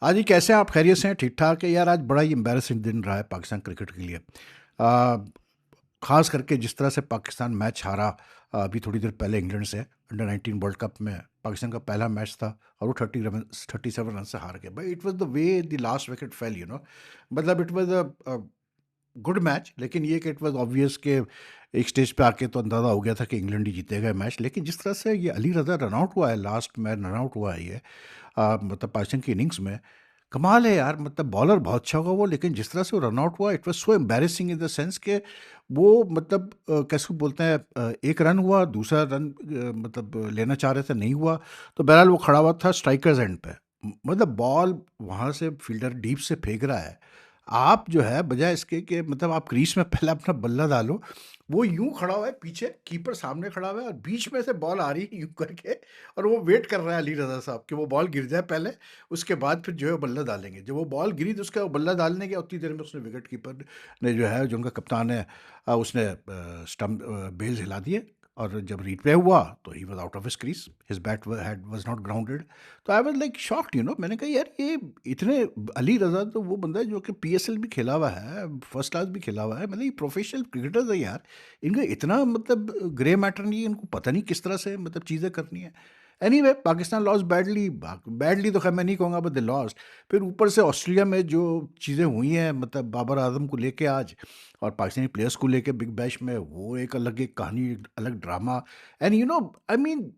हाँ जी, कैसे हैं आप? खैरियत से हैं? ठीक-ठाक है? यार आज बड़ा ही एम्बैरेसिंग दिन रहा है पाकिस्तान क्रिकेट के लिए। ख़ास करके जिस तरह से पाकिस्तान मैच हारा अभी थोड़ी देर पहले इंग्लैंड से अंडर 19 वर्ल्ड कप में पाकिस्तान का पहला मैच था और वो 37 रन से हार गए। भाई it was the way the last wicket fail मतलब इट वाज़ गुड मैच, लेकिन ये कि इट वाज़ ऑब्वियस कि एक स्टेज पे आके तो अंदाज़ा हो गया था कि इंग्लैंड ही जीतेगा मैच। लेकिन जिस तरह से ये अली रज़ा रन आउट हुआ है, लास्ट में रन आउट हुआ है ये मतलब पाकिस्तान की इनिंग्स में, कमाल है यार। मतलब बॉलर बहुत अच्छा होगा वो, लेकिन जिस तरह से वो रन आउट हुआ it was so embarrassing in the sense कि वो मतलब कैसे बोलते हैं, एक रन हुआ, दूसरा रन लेना चाह रहे थे, नहीं हुआ, तो बहरहाल वो खड़ा हुआ था स्ट्राइकर्स एंड पे। मतलब बॉल वहाँ से फील्डर डीप से फेंक रहा है, आप जो है बजाय इसके कि मतलब आप क्रीज में पहले अपना बल्ला डालो, वो यूं खड़ा हुआ है, पीछे कीपर सामने खड़ा हुआ है और बीच में से बॉल आ रही है यूं करके, और वो वेट कर रहा है अली रजा साहब कि वो बॉल गिर जाए पहले, उसके बाद फिर जो है बल्ला डालेंगे। जब वो बॉल गिरी तो उसका बल्ला डालने के उतनी देर में उसने विकेट कीपर ने जो है, जो उनका कप्तान है, उसने स्टम्प बेल्स हिला दिए, और जब रीप्ले हुआ तो he was out of his crease, his bat head was not grounded. तो आई वाज लाइक शॉक्ड, मैंने कहा यार ये इतने, अली रजा तो वो बंदा है जो कि पीएसएल भी खेला हुआ है, फर्स्ट क्लास भी खेला हुआ है, मतलब ये प्रोफेशनल क्रिकेटर्स है यार। इनको इतना मतलब ग्रे मैटर नहीं है, इनको पता नहीं किस तरह से मतलब चीज़ें करनी है। Anyway Pakistan loss badly, badly तो खैर मैं नहीं कहूँगा, बट दे लॉस्ट। फिर ऊपर से ऑस्ट्रेलिया में जो चीज़ें हुई हैं, मतलब बाबर आजम को लेके आज, और पाकिस्तानी प्लेयर्स को लेके बिग बैश में, वो एक अलग एक कहानी, एक अलग ड्रामा। एंड आई मीन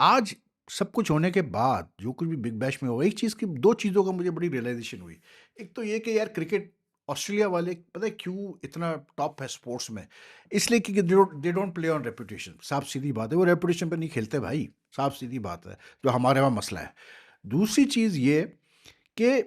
आज सब कुछ होने के बाद जो कुछ भी बिग बैश में हुआ, एक चीज़ की, दो चीज़ों का मुझे बड़ी रियलाइजेशन हुई। एक तो ये कि यार क्रिकेट, ऑस्ट्रेलिया वाले पता है क्यों इतना टॉप है स्पोर्ट्स में? इसलिए कि they don't play on reputation. साफ सीधी बात है, वो रेपुटेशन पे नहीं खेलते भाई, साफ सीधी बात है, जो हमारे वहाँ मसला है। दूसरी चीज़ ये कि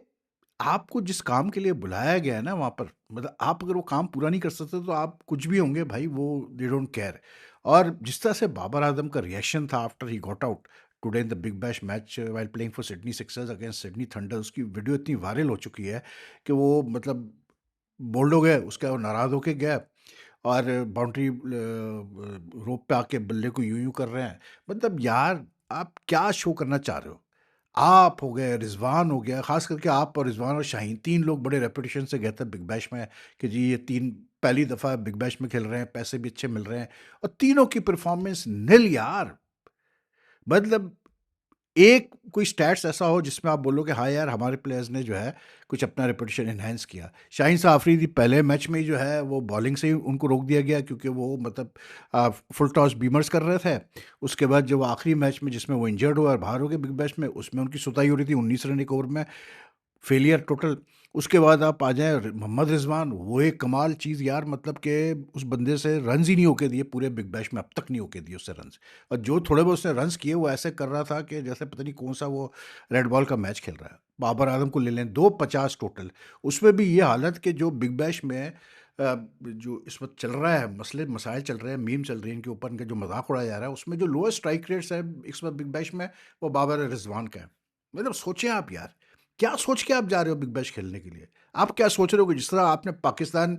आपको जिस काम के लिए बुलाया गया है ना वहाँ पर, मतलब आप अगर वो काम पूरा नहीं कर सकते तो आप कुछ भी होंगे भाई, वो दे डोंट केयर। और जिस तरह से बाबर आजम का रिएक्शन था after he got out today in the Big bash match while playing for Sydney Sixers against Sydney thunder, उसकी वीडियो इतनी वायरल हो चुकी है कि वो मतलब बोल्ड हो गए, उसका वो नाराज़ होके गया, और बाउंड्री रोप पे आके बल्ले को यूं यूं कर रहे हैं। मतलब यार आप क्या शो करना चाह रहे हो? आप हो गए, रिजवान हो गया, खास करके आप और रिजवान और शाहीन, तीन लोग बड़े रेपुटेशन से गए थे बिग बैश में कि जी ये तीन पहली दफ़ा बिग बैश में खेल रहे हैं, पैसे भी अच्छे मिल रहे हैं, और तीनों की परफॉर्मेंस नील यार। मतलब एक कोई स्टैट्स ऐसा हो जिसमें आप बोलो कि हाँ यार हमारे प्लेयर्स ने जो है कुछ अपना रेपुटेशन एनहांस किया। शाहीन शाह अफरीदी पहले मैच में ही जो है वो बॉलिंग से ही उनको रोक दिया गया, क्योंकि वो मतलब फुल टॉस बीमर्स कर रहे थे। उसके बाद जो आखिरी मैच में जिसमें वो इंजर्ड हुआ और बाहर हो गए बिग बैश में, उसमें उनकी सुताई हो रही थी 19 रन एक ओवर में, फेलियर टोटल। उसके बाद आप आ जाएँ मोहम्मद रिज़वान, वो एक कमाल चीज़ यार, मतलब कि उस बंदे से रन्स ही नहीं होके दिए पूरे बिग बैश में, अब तक नहीं होके दिए उससे रन्स। और जो थोड़े बहुत उसने रन्स किए वो ऐसे कर रहा था कि जैसे पता नहीं कौन-सा वो रेड बॉल का मैच खेल रहा है। बाबर आज़म को ले लें, 250 टोटल। उसमें भी ये हालत कि जो बिग बैश में जो इस वक़्त चल रहा है, मसले मसाइल चल रहे हैं, मीम चल रही है इनके ऊपर, इनका जो मज़ाक उड़ाया जा रहा है, उसमें जो लोएस्ट स्ट्राइक रेट्स है इस वक़्त बिग बैश में, वो बाबर रिज़वान का है। मतलब सोचें आप यार, क्या सोच के आप जा रहे हो बिग बैश खेलने के लिए? आप क्या सोच रहे हो कि जिस तरह आपने पाकिस्तान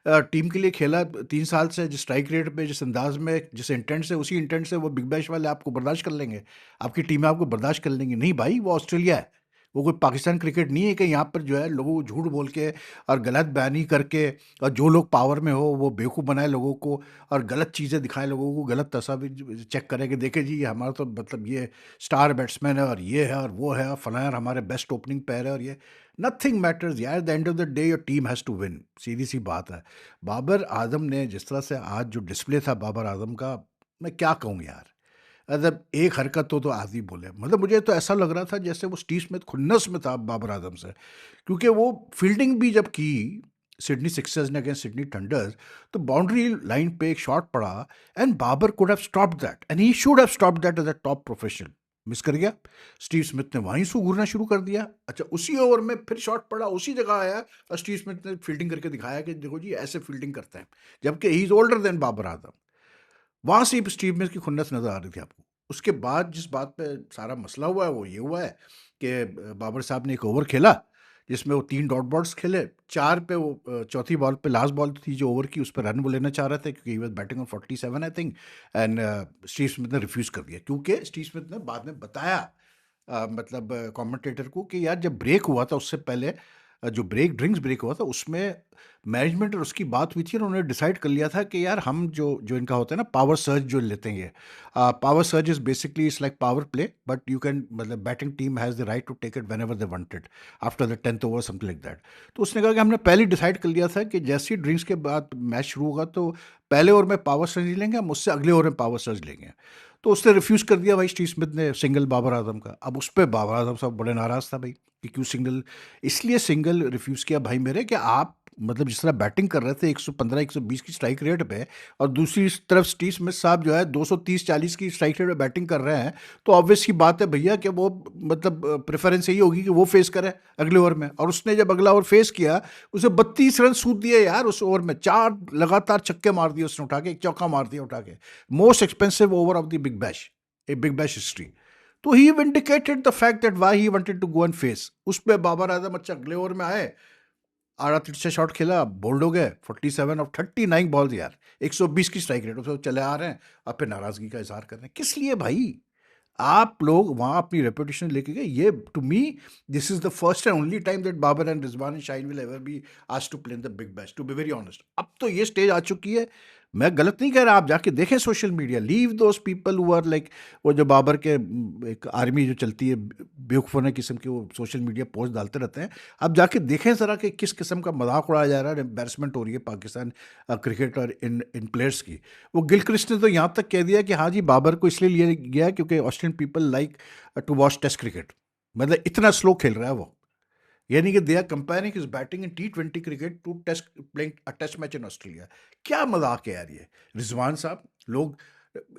टीम के लिए खेला 3 साल से, जिस स्ट्राइक रेट पे, जिस अंदाज़ में, जिस इंटेंट से, उसी इंटेंट से वो बिग बैश वाले आपको बर्दाश्त कर लेंगे? आपकी टीमें आपको बर्दाश्त कर लेंगी? नहीं भाई, वो ऑस्ट्रेलिया है। वो कोई पाकिस्तान क्रिकेट नहीं है कि यहाँ पर जो है लोगों को झूठ बोल के और गलत बयानी करके, और जो लोग पावर में हो वो बेवकूफ़ बनाए लोगों को, और गलत चीज़ें दिखाएँ लोगों को, गलत तस्वीर चेक करें कि देखें जी ये हमारा तो मतलब ये स्टार बैट्समैन है और ये है और वो है और फलां यार हमारे बेस्ट ओपनिंग पेयर है और ये। नथिंग मैटर्स यार, at the end of the day your team has to win, सीधी सी बात है। बाबर आजम ने जिस तरह से आज जो डिस्प्ले था बाबर आजम का, मैं क्या कहूँ यार। मतलब एक हरकत तो आदमी बोले, मतलब मुझे तो ऐसा लग रहा था जैसे वो स्टीव स्मिथ खुन्नस में था बाबर आजम से, क्योंकि वो फील्डिंग भी जब की सिडनी सिक्सर्स ने अगेंस्ट सिडनी थंडर्स, तो बाउंड्री लाइन पे एक शॉट पड़ा, and Babar could have stopped that, and he should have stopped that as a top professional. Miss कर गया। स्टीव स्मिथ ने वहीं से घूरना शुरू कर दिया। अच्छा, उसी ओवर में फिर शॉट पड़ा, उसी जगह आया, और स्टीव स्मिथ ने फील्डिंग करके दिखाया कि देखो जी ऐसे फील्डिंग करते हैं, जबकि he is older than Babar Azam. वहाँ से ही स्टीव स्मिथ की खुन्नस नज़र आ रही थी आपको। उसके बाद जिस बात पे सारा मसला हुआ है वो ये हुआ है कि बाबर साहब ने एक ओवर खेला जिसमें वो 3 डॉट बॉल्स खेले। 4 पे वो चौथी बॉल पे, लास्ट बॉल थी जो ओवर की, उस पे रन वो लेना चाह रहे थे क्योंकि he was batting on 47 I think, and Steve Smith ने रिफ्यूज़ कर दिया, क्योंकि स्टीव स्मिथ ने बाद में बताया मतलब कमेंटेटर को कि यार जब ब्रेक हुआ था उससे पहले जो ड्रिंक्स ब्रेक हुआ था उसमें मैनेजमेंट और उसकी बात हुई थी और उन्होंने डिसाइड कर लिया था कि यार हम जो जो इनका होता है ना पावर सर्ज जो लेते हैं ये power surge is basically it's like power play but you can मतलब batting team has the right to take it when ever they wanted after the 10th over something like that. तो उसने कहा कि हमने पहले ही डिसाइड कर लिया था कि जैसे ही ड्रिंक्स के बाद मैच शुरू होगा तो पहले ओवर में पावर सर्ज नहीं लेंगे, हम उससे अगले ओवर में पावर सर्ज लेंगे। तो उसने रिफ्यूज़ कर दिया भाई स्टीव स्मिथ ने सिंगल बाबर आजम का। अब उस पे बाबर आजम साहब बड़े नाराज़ था भाई कि क्यों सिंगल, इसलिए सिंगल रिफ्यूज़ किया भाई मेरे कि आप मतलब जिस तरह बैटिंग कर रहे थे 115 120 की स्ट्राइक रेट पे और दूसरी तरफ स्टीव स्मिथ साहब जो है 230 40 की स्ट्राइक रेट पे बैटिंग कर रहे हैं, तो ऑब्वियस की बात है भैया कि वो मतलब प्रेफरेंस यही होगी कि वो फेस करे अगले ओवर में। और उसने जब अगला ओवर फेस किया उसे 32 रन सूद दिए यार उस ओवर में, 4 लगातार छक्के मार दिए उसने उठा के, एक चौका मार दिया उठा के। Most expensive over of the Big bash, a big bash history. तो ही vindicated the fact that why he wanted to go and face. उस पे बाबर आजम अच्छा अगले ओवर में आए, आड़ा तिरछा शॉट खेला, बोल्ड हो गए, 47 ऑफ 39 बॉल्स यार, 120 की स्ट्राइक रेट, उसमें चले आ रहे हैं, अब फिर नाराजगी का इजहार कर रहे हैं। किस लिए भाई? आप लोग वहां अपनी रेपुटेशन लेके गए। ये to me this is the first and only time that Babar and Rizwan and Shaheen will ever be asked to play in the Big Bash, to be very honest. अब तो ये स्टेज आ चुकी है, मैं गलत नहीं कह रहा, आप जाके देखें social media, leave those people who are like, वो जो बाबर के एक आर्मी जो चलती है बेवकूफ़ाना किस्म के, वो सोशल मीडिया पोस्ट डालते रहते हैं। आप जाके देखें ज़रा कि किस किस्म का मजाक उड़ाया जा रहा है, एम्बेरसमेंट हो रही है पाकिस्तान क्रिकेट और इन इन प्लेयर्स की। वो गिलक्रिस्ट ने तो यहाँ तक कह दिया कि हाँ जी बाबर को इसलिए लिया गया क्योंकि Australian people like to watch test cricket. मतलब इतना स्लो खेल रहा है वो, यानी कि they are comparing his batting in T20 cricket to test playing a test match in Australia. क्या मजाक है यार ये। रिजवान साहब, लोग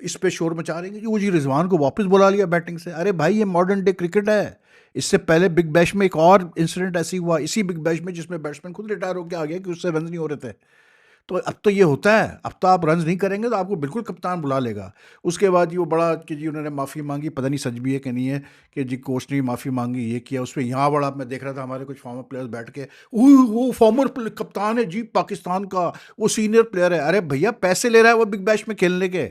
इस पे शोर मचा रहे हैं कि वो जी रिजवान को वापस बुला लिया बैटिंग से। अरे भाई ये मॉडर्न डे क्रिकेट है। इससे पहले बिग बैश में एक और इंसिडेंट ऐसी हुआ, इसी बिग बैश में, जिसमें बैट्समैन खुद रिटायर होकर आ गया कि उससे रन नहीं हो रहे थे। तो अब तो ये होता है, अब तो आप रन्स नहीं करेंगे तो आपको बिल्कुल कप्तान बुला लेगा। उसके बाद ये वो बड़ा कि जी उन्होंने माफ़ी मांगी, पता नहीं सच भी है कि नहीं है, कि जी कोच ने माफ़ी मांगी, ये किया उस पर। यहाँ बड़ा मैं देख रहा था हमारे कुछ फॉर्मर प्लेयर्स बैठ के, वो फॉर्मर कप्तान है जी पाकिस्तान का, वो सीनियर प्लेयर है। अरे भैया पैसे ले रहा है वो बिग बैश में खेलने के,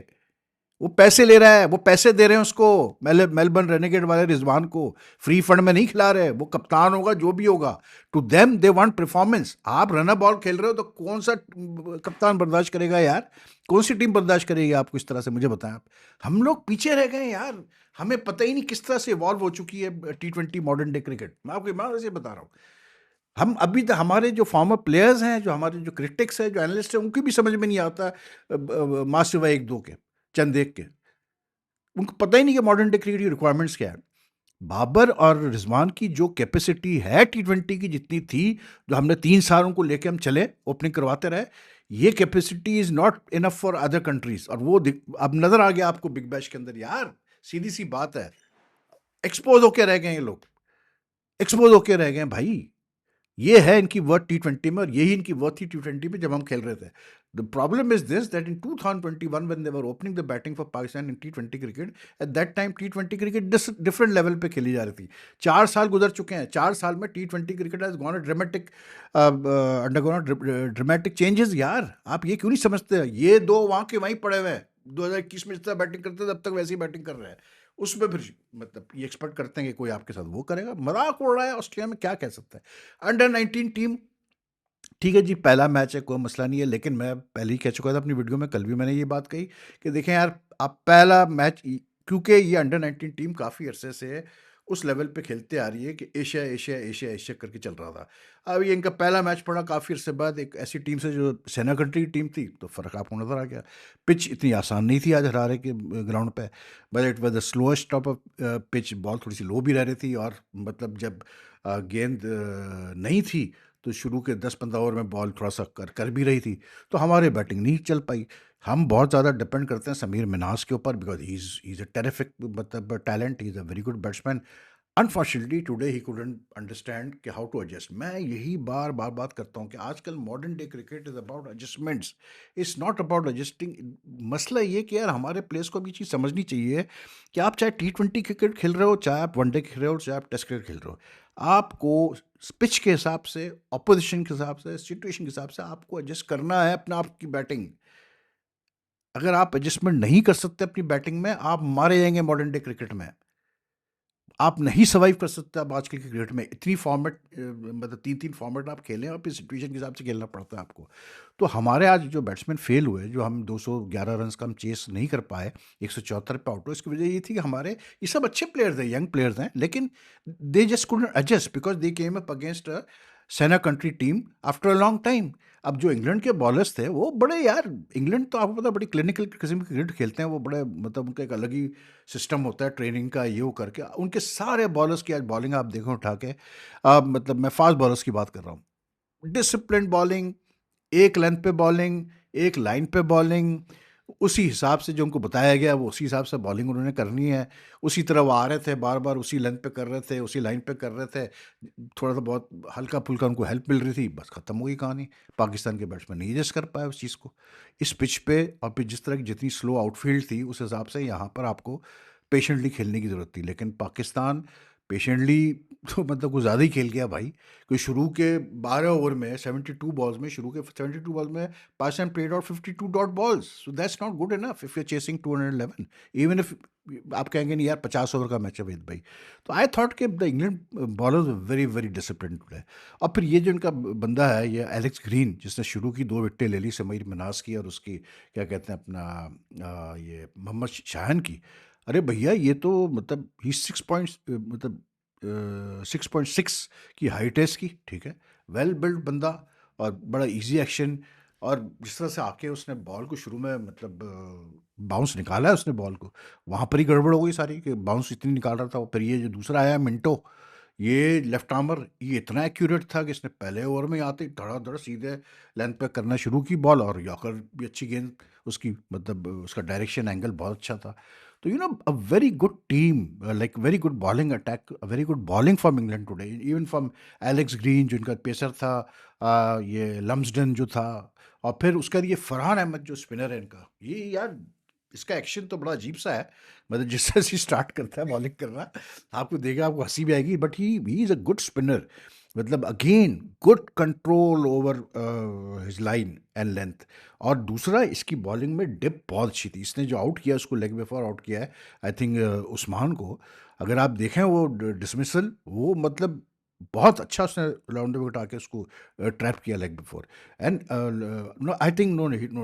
वो पैसे ले रहा है, वो पैसे दे रहे हैं उसको, मेलबर्न रेनेगेड वाले रिजवान को फ्री फंड में नहीं खिला रहे। वो कप्तान होगा जो भी होगा, to them they want performance. आप रनर बॉल खेल रहे हो तो कौन सा कप्तान बर्दाश्त करेगा यार? कौन सी टीम बर्दाश्त करेगी आपको इस तरह से? मुझे बताएं आप। हम लोग पीछे रह गए यार, हमें पता ही नहीं किस तरह से इवॉल्व हो चुकी है T20 मॉडर्न डे क्रिकेट। मैं वैसे बता रहा हूँ, हम अभी तक हमारे जो फॉर्मर प्लेयर्स हैं, जो हमारे जो क्रिटिक्स हैं, जो एनालिस्ट हैं, उनकी भी समझ में नहीं आता माँ सिवाय एक दो के, चंद एक के। उनको पता ही नहीं कि मॉडर्न डे क्रिकेट की रिक्वायरमेंट्स क्या है। बाबर और रिजवान की जो कैपेसिटी है T20 की जितनी थी, जो हमने 3 साल उनको लेके हम चले, ओपनिंग करवाते रहे, ये capacity is not enough for other countries. और वो अब नजर आ गया आपको बिग बैश के अंदर यार, सीधी सी बात है, एक्सपोज होके रह गए ये लोग, एक्सपोज होके रह गए भाई। ये है इनकी वर्थ T20 में, और यही इनकी वर्थ थी T20 में जब हम खेल रहे थे। The problem is this that in 2021 when they were opening the batting for Pakistan in T20 cricket, at that time T20 cricket different level पे खेली जा रही थी। 4 साल गुजर चुके हैं, 4 साल में T20 cricket has gone dramatic, undergone dramatic changes यार। आप ये क्यों नहीं समझते? ये दो वहाँ के वहीं पड़े हुए हैं, 2021 में जितना बैटिंग करते थे अब तक वैसी बैटिंग कर रहे हैं। उसमें फिर मतलब ये एक्सपेक्ट करते हैं कि कोई आपके साथ वो करेगा? मजाक उड़ रहा है। ऑस्ट्रेलिया में क्या कह सकता है? अंडर 19 टीम, ठीक है जी, पहला मैच है, कोई मसला नहीं है, लेकिन मैं पहले ही कह चुका था अपनी वीडियो में, कल भी मैंने ये बात कही कि देखें यार, आप पहला मैच, क्योंकि ये अंडर 19 टीम काफ़ी अरसे से उस लेवल पे खेलते आ रही है कि एशिया एशिया एशिया एशिया करके चल रहा था। अब ये इनका पहला मैच पड़ा काफ़ी अरसे बाद एक ऐसी टीम से जो सेना कंट्री की टीम थी, तो फ़र्क आपको नज़र आ गया। पिच इतनी आसान नहीं थी आज हरारे के ग्राउंड पे, but it was the slowest top of pitch. Ball थोड़ी सी लो भी रह रही थी, और मतलब जब गेंद नहीं थी तो शुरू के 10-15 ओवर में बॉल थोड़ा सा कर भी रही थी, तो हमारे बैटिंग नहीं चल पाई। हम बहुत ज़्यादा डिपेंड करते हैं समीर मिन्हास के ऊपर, because he is a terrific मतलब talent, he is a very good batsman. Unfortunately today he couldn't understand कि हाउ टू एडजस्ट। मैं यही बार बार बात करता हूँ कि आजकल modern day cricket is about adjustments, it's not about adjusting. मसला ये कि यार हमारे प्लेयर्स को भी चीज़ समझनी चाहिए कि आप चाहे T20 क्रिकेट खेल रहे हो, चाहे आप वनडे खेल रहे हो, चाहे आप टेस्ट क्रिकेट खेल रहे हो, आपको पिच के हिसाब से, ऑपोजिशन के हिसाब से, सिचुएशन के हिसाब से आपको एडजस्ट करना है अपना आपकी बैटिंग। अगर आप एडजस्टमेंट नहीं कर सकते अपनी बैटिंग में, आप मारे जाएंगे मॉडर्न डे क्रिकेट में। आप नहीं सर्वाइव कर सकते आप आजकल के क्रिकेट में। इतनी फॉर्मेट मतलब 3-3 फॉर्मेट आप खेलें और फिर सिचुएशन के हिसाब से खेलना पड़ता है आपको। तो हमारे आज जो बैट्समैन फेल हुए, जो हम 211 रन्स का हम चेस नहीं कर पाए, 174 पे आउट हुए, इसकी वजह ये थी कि हमारे ये सब अच्छे प्लेयर्स हैं, यंग प्लेयर्स हैं, लेकिन they just couldn't adjust because they came up against a सेना country team after a long time. अब जो इंग्लैंड के बॉलर्स थे, वो बड़े यार, इंग्लैंड तो आपको पता है बड़ी क्लिनिकल किस्म की क्रिकेट खेलते हैं, वो बड़े मतलब उनका एक अलग ही सिस्टम होता है ट्रेनिंग का, ये वो करके। उनके सारे बॉलर्स की आज बॉलिंग आप देखो उठा के, मतलब मैं फास्ट बॉलर्स की बात कर रहा हूँ। डिसिप्लिन्ड बॉलिंग, एक लेंथ पे बॉलिंग, एक लाइन पे बॉलिंग, उसी हिसाब से जो उनको बताया गया वो उसी हिसाब से बॉलिंग उन्होंने करनी है। उसी तरह वो आ रहे थे, बार-बार उसी लेंथ पे कर रहे थे, उसी लाइन पे कर रहे थे। थोड़ा-सा बहुत हल्का-फुल्का उनको हेल्प मिल रही थी, बस खत्म हो गई कहानी। पाकिस्तान के बैट्समैन नहीं एडजस्ट कर पाए उस चीज़ को। इस पिच पे और फिर जिस तरह की जितनी स्लो आउटफील्ड थी, उस हिसाब से यहाँ पर आपको पेशेंटली खेलने की ज़रूरत थी। लेकिन पाकिस्तान पेशेंटली तो मतलब कुछ ज़्यादा ही खेल गया भाई। कोई शुरू के 12 ओवर में 72 बॉल्स में, शुरू के 72 बॉल्स में Pakistan played out 52 dot balls, so that's not good enough if you are chasing 211। Even if आप कहेंगे नहीं यार 50 ओवर का मैच है वेद भाई। तो आई थॉट कि the England bowlers very very discipline today. और फिर ये जो इनका बंदा है, ये एलेक्स ग्रीन, जिसने शुरू की 2 विकेटें ले ली समीर मनास की और उसकी क्या कहते हैं अपना ये मोहम्मद शाहन की। अरे भैया ये तो मतलब ही 6 पॉइंट्स मतलब 6.6 की हाइट है इसकी, ठीक है। वेल बिल्ड बंदा और बड़ा इजी एक्शन। और जिस तरह से आके उसने बॉल को शुरू में मतलब बाउंस निकाला है उसने बॉल को, वहाँ पर ही गड़बड़ हो गई सारी कि बाउंस इतनी निकाल रहा था वो। फिर ये जो दूसरा आया मिंटो, ये लेफ्ट आर्मर, ये इतना एक्यूरेट था कि इसने पहले ओवर में आते ही धड़ाधड़ सीधे लेंथ पे करना शुरू की बॉल, और यॉर्कर भी अच्छी गेंद उसकी, मतलब उसका डायरेक्शन एंगल बहुत अच्छा था। तो you know a very good team, like very good bowling attack, very good bowling from England today, even from Alex green जो इनका पेसर था, ये लम्सडन जो था, और फिर उसका ये फरहान अहमद जो स्पिनर है इनका, ये यार इसका एक्शन तो बड़ा अजीब सा है। मतलब जिस तरह से स्टार्ट करता है बॉलिंग करना, आपको देगा आपको हंसी भी आएगी, but he is a good spinner. मतलब again good control over his line and length. और दूसरा इसकी बॉलिंग में डिप बहुत अच्छी थी। इसने जो आउट किया उसको लेग बिफोर आउट किया है, आई थिंक उस्मान को। अगर आप देखें वो डिसमिसल, वो मतलब बहुत अच्छा उसने राउंड विकेट आके उसको ट्रैप किया leg before. And no, I think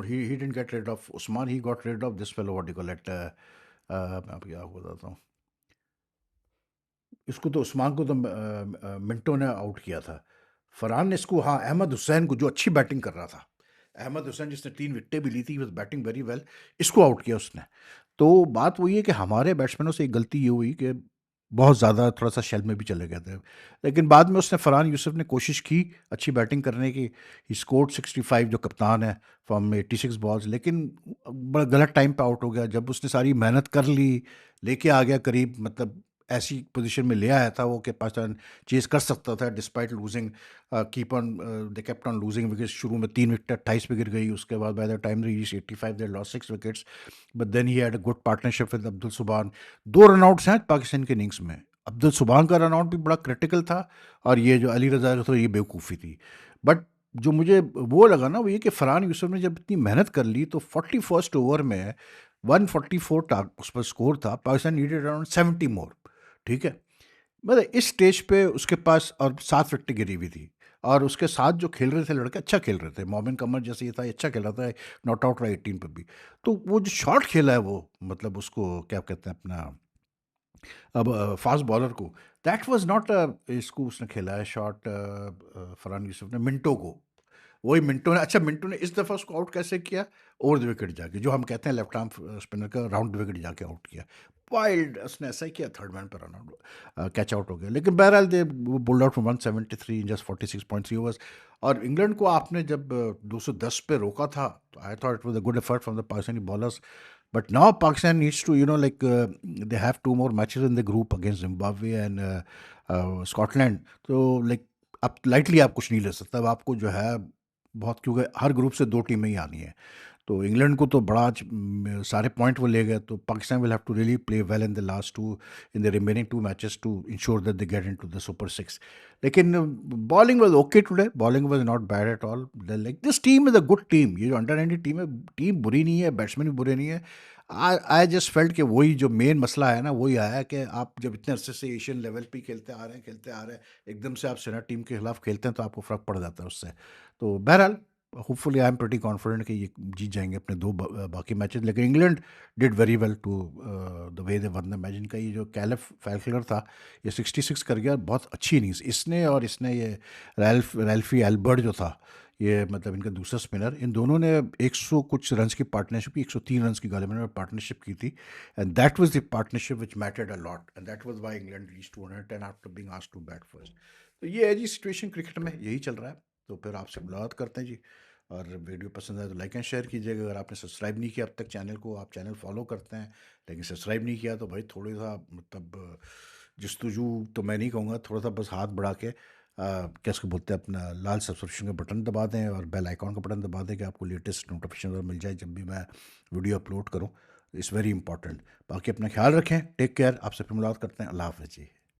he didn't get rid of Usman. He got rid of this fellow. What do you call it? मैं आपको क्या बताता हूँ। इसको तो उस्मान को तो मिंटो ने आउट किया था। फरहान ने इसको, हाँ, अहमद हुसैन को जो अच्छी बैटिंग कर रहा था। अहमद हुसैन जिसने 3 विकेटें भी ली थी, वाज बैटिंग वेरी वेल, इसको आउट किया उसने। तो बात वही है कि हमारे बैट्समैनों से एक गलती ये हुई कि बहुत ज़्यादा थोड़ा-सा शेल में भी चले गए थे। लेकिन बाद में उसने, फरहान यूसुफ ने कोशिश की अच्छी बैटिंग करने की। ही स्कोर्ड 65, जो कप्तान है, फ्रॉम 86 बॉल्स, लेकिन बड़ा गलत टाइम पे आउट हो गया। जब उसने सारी मेहनत कर ली, लेके आ गया करीब, मतलब ऐसी पोजीशन में ले आया था वो कि पाकिस्तान चेज़ कर सकता था despite losing, keep on, they kept on losing wickets. शुरू में 3 विकेट 28 पे गिर गई, उसके बाद by the time they reached 85 they lost 6 wickets, but then he had a good partnership with Abdul Subhan. 2 run outs हैं पाकिस्तान के इनिंग्स में। अब्दुल सुभान का रन आउट भी बड़ा क्रिटिकल था, और ये जो अली रज़ा जो था, ये बेवकूफ़ी थी। बट जो मुझे वो लगा ना, वो ये कि फरहान यूसुफ ने जब इतनी मेहनत कर ली, तो 41st ओवर में 144 उस पर स्कोर था। पाकिस्तान नीडेड अराउंड 70 मोर, ठीक है। मतलब इस स्टेज पे उसके पास और 7 विकेटें गिरी हुई थी, और उसके साथ जो खेल रहे थे लड़के अच्छा खेल रहे थे। मोमिन कमर जैसे ये था, ये अच्छा खेल रहा था, नॉट आउट रहा 18 पे भी। तो वो जो शॉट खेला है वो, मतलब उसको क्या कहते हैं अपना, अब फास्ट बॉलर को, दैट वाज नॉट इसको उसने खेला है शॉट, फरहान यूसुफ ने मिंटो को। वही मिंटो ने, अच्छा मिंटो ने इस दफ़ा उसको आउट कैसे किया? ओवर द विकेट जाके, जो हम कहते हैं लेफ्ट आर्म स्पिनर का राउंड द विकेट जाके आउट किया। वाइल्ड उसने ऐसा ही किया, थर्ड मैन पर रन आउट, कैच आउट हो गया। लेकिन बहरहाल दे bold out from 173 in just 46.3 overs. और इंग्लैंड को आपने जब 210 पे रोका था, तो I thought it was a good effort from the Pakistani bowlers. But now Pakistan needs to, like they have 2 more matches in the group against Zimbabwe and Scotland. So like अब lightly आप कुछ नहीं ले सकते। अब आपको जो है बहुत, क्योंकि हर ग्रुप से 2 टीमें ही आनी है। तो इंग्लैंड को तो बड़ा आज सारे पॉइंट वो ले गए। तो Pakistan will have to really play well in the last 2, in the remaining 2 matches to ensure that they get into the super 6। लेकिन bowling was okay today, bowling was not bad at all. Like this team is a good team. ये जो under 19 team है, team बुरी नहीं है, batsman भी बुरे नहीं है। आई जस्ट फेल्ट कि वही जो मेन मसला है ना, वही आया कि आप जब इतने अरसे से एशियन लेवल पे ही खेलते आ रहे हैं, एकदम से आप सेना टीम के खिलाफ खेलते हैं तो आपको फ़र्क पड़ जाता है उससे। तो बहरहाल hopefully I am pretty confident कि ये जीत जाएंगे अपने दो बाकी मैचेस। लेकिन England did very well to the way they won the match. इनका ये जो कैलिफ फैल्कनर था, ये 66 कर गया, बहुत अच्छी इनिंग्स इसने, और इसने ये रैल्फी एल्बर्ट जो था, ये मतलब इनका दूसरा स्पिनर, इन दोनों ने 100 कुछ रन्स की पार्टनरशिप की, 103 रन्स की गालिबन पार्टनरशिप की थी। And that was the partnership which mattered a lot, and that was why England reached 210 after being asked to bat first. तो ये है जी सिचुएशन क्रिकेट में, यही चल रहा है। तो फिर आपसे मुलाकात करते हैं जी। और वीडियो पसंद आए तो लाइक एंड शेयर कीजिएगा। अगर आपने सब्सक्राइब नहीं किया अब तक चैनल को, आप चैनल फॉलो करते हैं लेकिन सब्सक्राइब नहीं किया, तो भाई थोड़ा सा मतलब जस्तुजू तो मैं नहीं कहूँगा, थोड़ा सा बस हाथ बढ़ा के क्या इसको बोलते हैं, अपना लाल सब्सक्रिप्शन का बटन दबा दें और बेल आइकॉन का बटन दबा दें कि आपको लेटेस्ट नोटिफिकेशन मिल जाए जब भी मैं वीडियो अपलोड करूँ। It's very important. बाकी अपना ख्याल रखें, टेक केयर। आपसे फिर मुलाकात करते हैं। अल्लाह हाफ़िज़ जी।